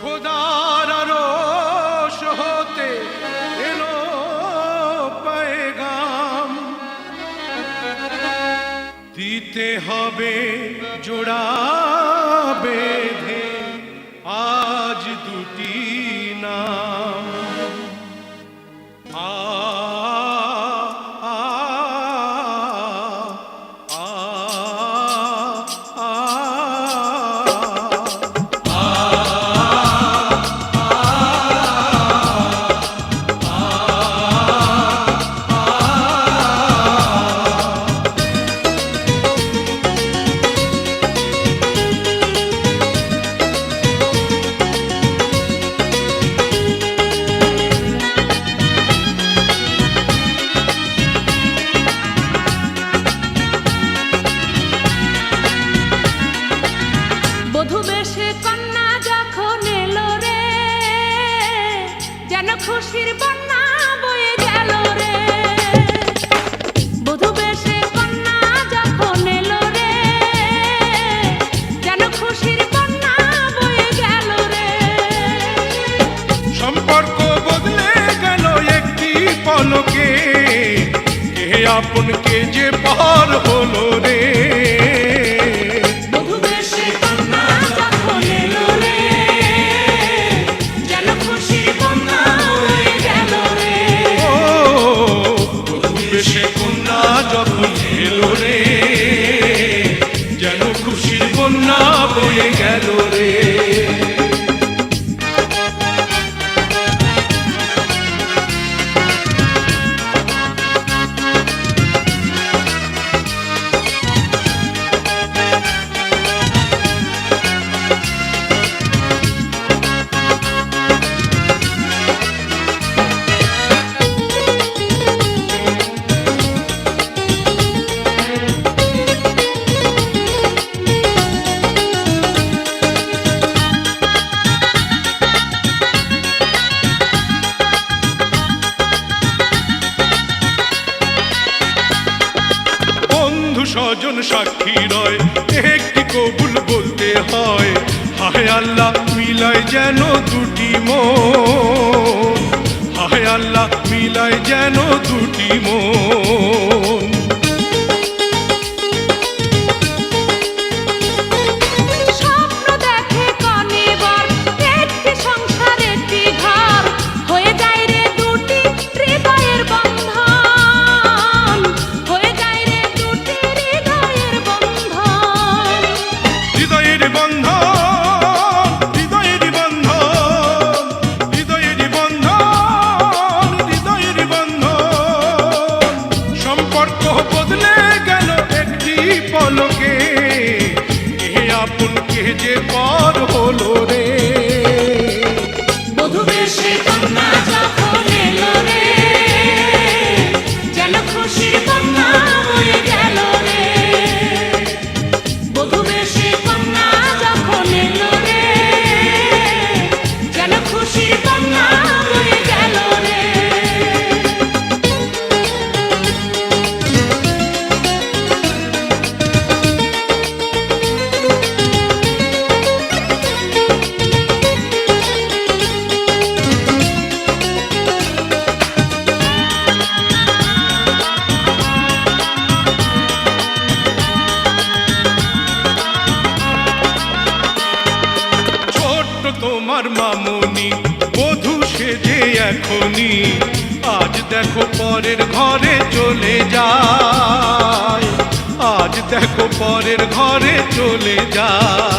খোদার আরশ হতে এলো পেগাম, দিতে হবে জোড়া বেঁধে আজ দুটি নাম। খুশির বন্যা বয়ে গেল রে, বধূ বেশে কন্যা যখন এলো রে, যেন খুশির বন্যা বয়ে গেল রে। সম্পর্ক বদলে গেল একটি পলকে, কে আপন কে যে পর হলো রে। যখন এলো রে, যেন খুশির বন্যা বয়ে গেল রে। স্বজন সাক্ষী রয়, একটি কবুল বলতে হয়। হায় আল্লাহ মিলায় যেন দুটি মন, হায় আল্লাহ মিলায় যেন দুটি মন। যে পর হলো রে, বধূ বেশে কন্যা যখন এলো রে, যেন খুশির বন্যা বয়ে গেল রে। বধূ বেশে কন্যা যখন এলো রে, যেন খুশির বন্যা বয়ে গেল রে। তোমার মামুনি বধূ সেজে এখনি, আজ দেখো পরের ঘরে চলে যায়, আজ দেখো পরের ঘরে চলে যায়।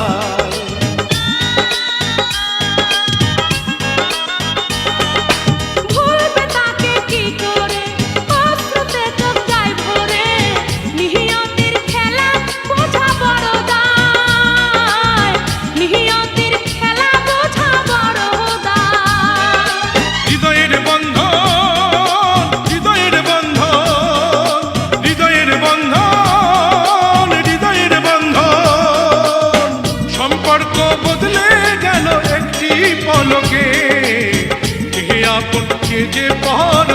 পলকে কে আপন কে যে পর